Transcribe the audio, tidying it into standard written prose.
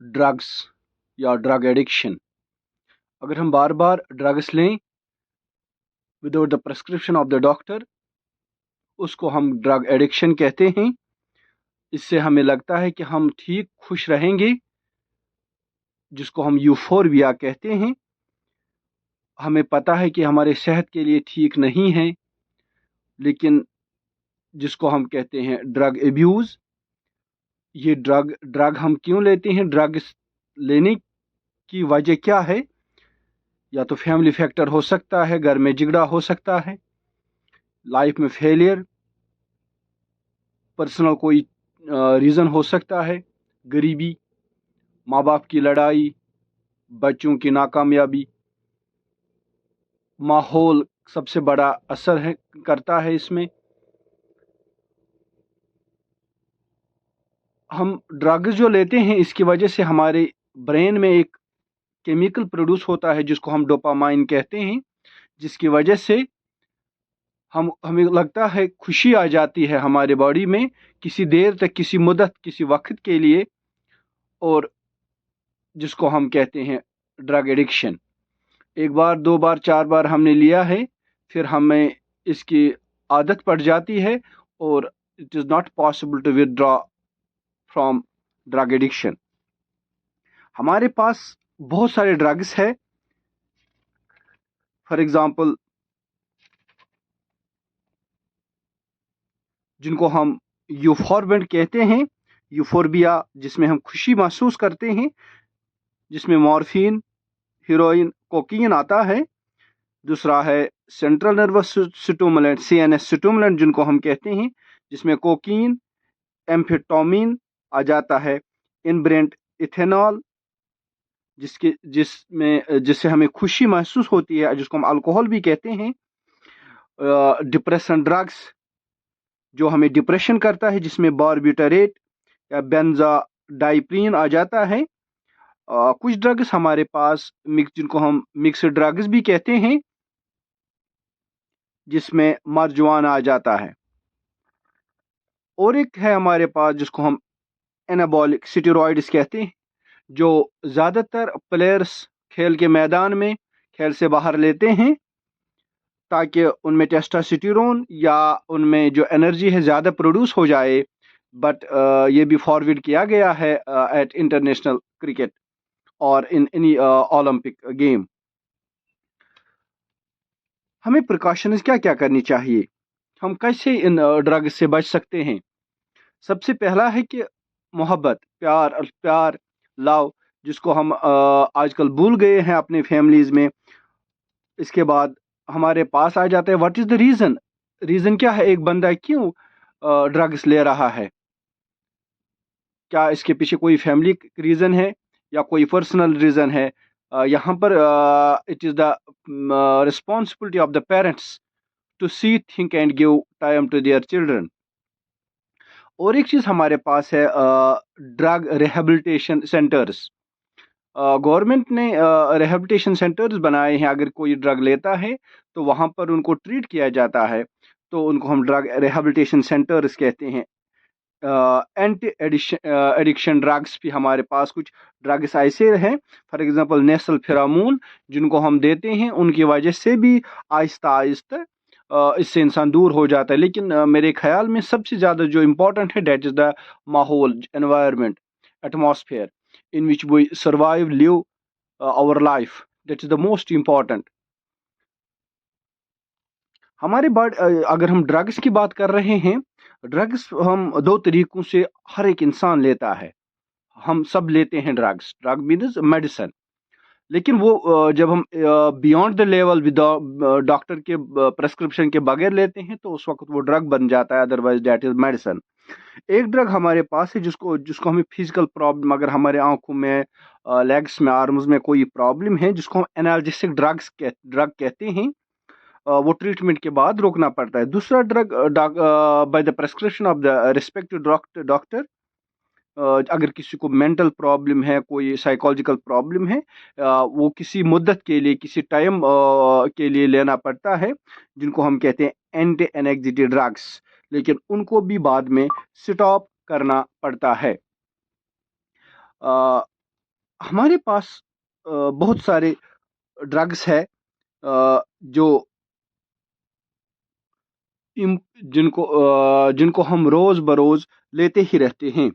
Drugs या drug addiction. अगर हम बार बार ड्रग्स लें without the prescription of the doctor, उसको हम ड्रग एडिक्शन कहते हैं। इससे हमें लगता है कि हम ठीक खुश रहेंगे, जिसको हम यूफोरिया कहते हैं। हमें पता है कि हमारे सेहत के लिए ठीक नहीं है, लेकिन जिसको हम कहते हैं ड्रग एब्यूज़। ये ड्रग हम क्यों लेते हैं? ड्रग्स लेने की वजह क्या है? या तो फैमिली फैक्टर हो सकता है, घर में झगड़ा हो सकता है, लाइफ में फेलियर, पर्सनल कोई रीज़न हो सकता है, गरीबी, माँ बाप की लड़ाई, बच्चों की नाकामयाबी। माहौल सबसे बड़ा असर करता है इसमें। हम ड्रग्स जो लेते हैं, इसकी वजह से हमारे ब्रेन में एक केमिकल प्रोड्यूस होता है जिसको हम डोपामाइन कहते हैं, जिसकी वजह से हमें लगता है खुशी आ जाती है हमारे बॉडी में किसी देर तक, किसी मुद्दत, किसी वक्त के लिए, और जिसको हम कहते हैं ड्रग एडिक्शन। एक बार, दो बार, चार बार हमने लिया है, फिर हमें इसकी आदत पड़ जाती है और it is not possible to withdraw from drug addiction. हमारे पास बहुत सारे ड्रग्स है। फॉर एग्जांपल, जिनको हम यूफोरबेंट कहते हैं, यूफोरबिया, जिसमें हम खुशी महसूस करते हैं, जिसमें मॉर्फिन, हीरोइन, कोकीन आता है। दूसरा है central nervous stimulant, CNS stimulant जिनको हम कहते हैं, जिसमें कोकीन, एम्फेटामिन आ जाता है। इनब्रेंट इथेनॉल, जिससे हमें खुशी महसूस होती है, जिसको हम अल्कोहल भी कहते हैं। डिप्रेशन ड्रग्स, जो हमें डिप्रेशन करता है, जिसमें बारबिटरेट या बेंजाडाइप्रीन आ जाता है। कुछ ड्रग्स हमारे पास जिनको हम मिक्स ड्रग्स भी कहते हैं, जिसमें मार्जुआना आ जाता है। और एक है हमारे पास जिसको हम एनाबॉलिक स्टेरॉइड्स कहते हैं, जो ज़्यादातर प्लेयर्स खेल के मैदान में खेल से बाहर लेते हैं, ताकि उनमें टेस्टोस्टेरोन या उनमें जो एनर्जी है ज़्यादा प्रोड्यूस हो जाए। बट ये भी फॉरवर्ड किया गया है एट इंटरनेशनल क्रिकेट और इन एनी ओलंपिक गेम। हमें प्रिकॉशंस क्या क्या करनी चाहिए? हम कैसे इन ड्रग्स से बच सकते हैं? सबसे पहला है कि मोहब्बत, प्यार, लव, जिसको हम आजकल भूल गए हैं अपने फैमिलीज में। इसके बाद हमारे पास आ जाता है what is the reason. Reason क्या है? एक बंदा क्यों ड्रग्स ले रहा है? क्या इसके पीछे कोई फैमिली रीज़न है या कोई पर्सनल रीज़न है? यहाँ पर it is the responsibility of the parents to see, think and give time to their children. और एक चीज़ हमारे पास है ड्रग रिहेबिलिटेशन सेंटर्स। गवर्नमेंट ने रिहेबिलिटेशन सेंटर्स बनाए हैं। अगर कोई ड्रग लेता है तो वहाँ पर उनको ट्रीट किया जाता है, तो उनको हम ड्रग रिहेबिलिटेशन सेंटर्स कहते हैं। एंटी एडिक्शन ड्रग्स भी हमारे पास कुछ ड्रग्स ऐसे हैं, फॉर एग्जांपल नेसल फेरामून, जिनको हम देते हैं, उनकी वजह से भी आहिस्ता आहिस्ता इससे इंसान दूर हो जाता है। लेकिन मेरे ख्याल में सबसे ज़्यादा जो इम्पोर्टेंट है डेट इज़ द माहौल, environment, atmosphere in which we survive, live our life. That is the most important. हमारे बाद अगर हम ड्रग्स की बात कर रहे हैं, ड्रग्स हम दो तरीकों से हर एक इंसान लेता है। हम सब लेते हैं ड्रग्स। Drug means medicine. लेकिन वो जब हम beyond the level with doctor के प्रेस्क्रिप्शन के बगैर लेते हैं, तो उस वक्त वो ड्रग बन जाता है, अदरवाइज दैट इज मेडिसिन। एक ड्रग हमारे पास है जिसको जिसको हमें फिजिकल प्रॉब्लम, अगर हमारे आंखों में, लेग्स में, आर्म्स में कोई प्रॉब्लम है, जिसको हम एनाल्जेसिक ड्रग कहते हैं, वो ट्रीटमेंट के बाद रोकना पड़ता है। दूसरा drug by the prescription of the respective doctor, अगर किसी को मेंटल प्रॉब्लम है, कोई साइकोलॉजिकल प्रॉब्लम है, वो किसी मुद्दत के लिए, किसी टाइम के लिए लेना पड़ता है, जिनको हम कहते हैं एंटी एंग्जाइटी ड्रग्स। लेकिन उनको भी बाद में स्टॉप करना पड़ता है। ہمارے پاس بہت سارے ڈرگس ہے جو جن کو ہم روز بروز لیتے ہی رہتے ہیں.